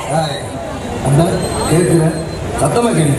அந்த கேட்குறேன் சத்தமாக கேள்வி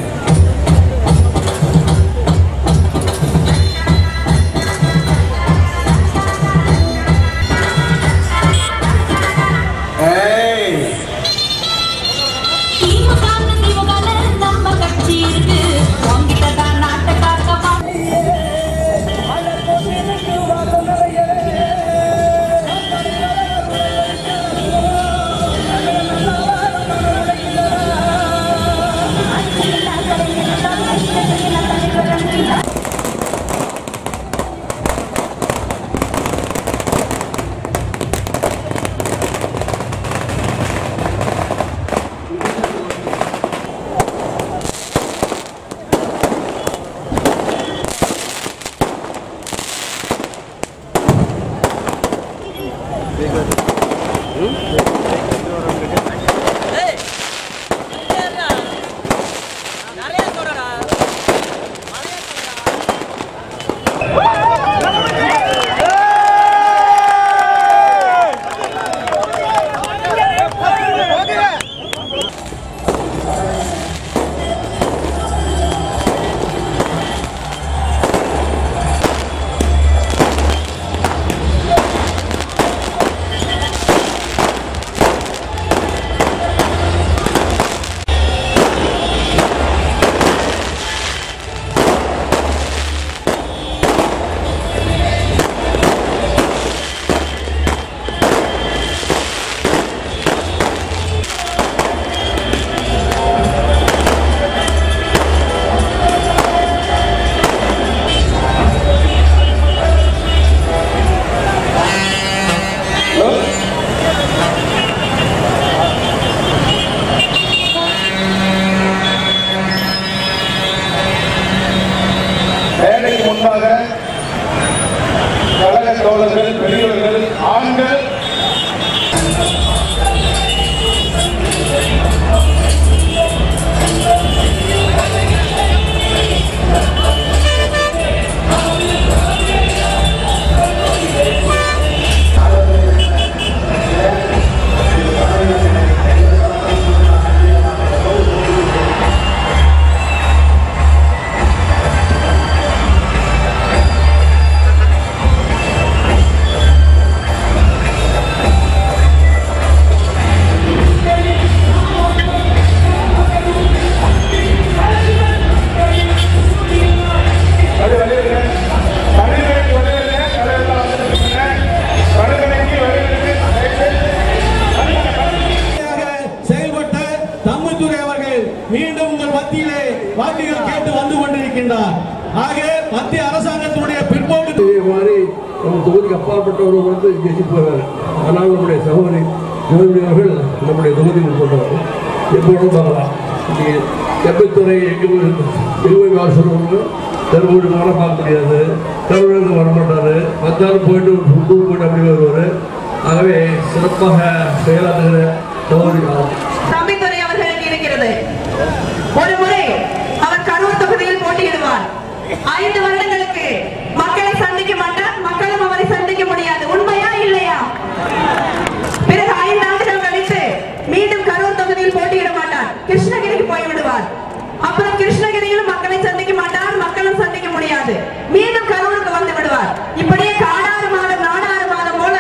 கழக தோழர்கள், பெரியவர்கள், ஆண்கள் மீண்டும் உங்கள் மத்தியிலே வாக்குகள் கேட்டு வந்து கொண்டிருக்கின்றார். ஆக மத்திய அரசாங்கத்தினுடைய பிற்போக்கு மாதிரி நம்ம தொகுதிக்கு அப்பாற்பட்டவர்கள் வந்து ஜெயிச்சு போகிறார். ஆனால் நம்முடைய சகோதரி ஜோதிமணி நம்முடைய தொகுதியில் கொண்டவர் எப்போதும் பார்க்கலாம். செப்பத்துறை எங்கே திருவை வாசல் தருமபுரி மேலே பார்க்க முடியாது, தருமபுரிக்கு வரமாட்டார், மத்தாலும் போயிட்டு போயிட்டு அப்படி வருவார். ஆகவே சிறப்பாக செயலாற்றுகிற சகோதரி தம்பித்துறை அவர்களுக்கு இருக்கிறது. ஒரு முறை அவர் கரூர் தொகுதியில் போட்டியிடுவார். 5 வருடங்களுக்கு மக்களை சந்திக்க மாட்டார், மக்களும் அவரை சந்திக்க முடியாது. உண்மையா இல்லையா? பிறகு 5 ஆண்டுகள் கழித்து மீண்டும் கரூர் தொகுதியில் போட்டியிட மாட்டார், கிருஷ்ணகிரிக்கு போய்விடுவார். அப்புறம் கிருஷ்ணகிரியிலும் மக்களை சந்திக்க மாட்டார், மக்களும் சந்திக்க முடியாது. மீண்டும் கரூருக்கு வந்து விடுவார். இப்படியே காடாறு மாதம் நாடாறு மாதம் போல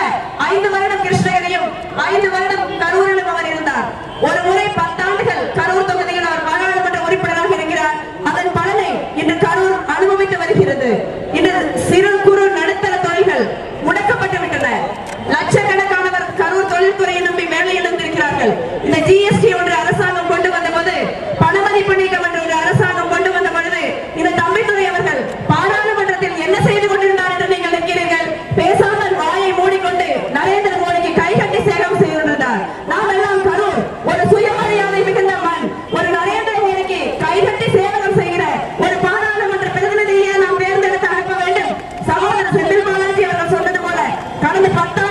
5 வருடம் கிருஷ்ணகிரியும் 5 வருடம் கரூரிலும் அவர் இருந்தார். ஒரு முறை 10 ஆண்டுகள் கரூர் தொகுதியில் அவர் பாராளுமன்ற உறுப்பினராக இருக்கிறார். அதன் பலனை இன்று கரூர் அனுபவித்து வருகிறது. இன்று சிறு குறு நடுத்தர தொழில்கள் முடக்கப்பட்டு விட்டன. லட்சக்கணக்கானவர் கரூர் தொழில்துறையை நம்பி வேலையிழந்திருக்கிறார்கள். இந்த ஜிஎஸ்டி ஒன்று அரசாங்கம் கொண்டு வந்த போது, பணமதிப்பு நீக்கம் என்ற ஒரு அரசாங்கம் கொண்டு வந்த பொழுது, இந்த தம்பித்துறை அவர்கள் பாராளுமன்றத்தில் என்ன செய்து கொண்டிருந்தார் என்று நீங்கள் நினைக்கிறீர்கள்? பேசாமல் வாயை மூடிக்கொண்டு நரேந்திர மோடிக்கு கைகட்டி சேகம் செய்திருந்தார். நாம் எல்லாம் கரூர் ஒரு சுயமரியாதை மிகுந்த மண். ஒரு நரேந்திர மோடிக்கு கைகட்டி சேவகம் செய்கிற ஒரு பாராளுமன்ற பிரதிநிதியை நாம் தேர்ந்தெடுத்து அனுப்ப வேண்டும். சகோதரர் செந்தில் பாலாஜி அவர்கள் சொன்னது போல கடந்த 10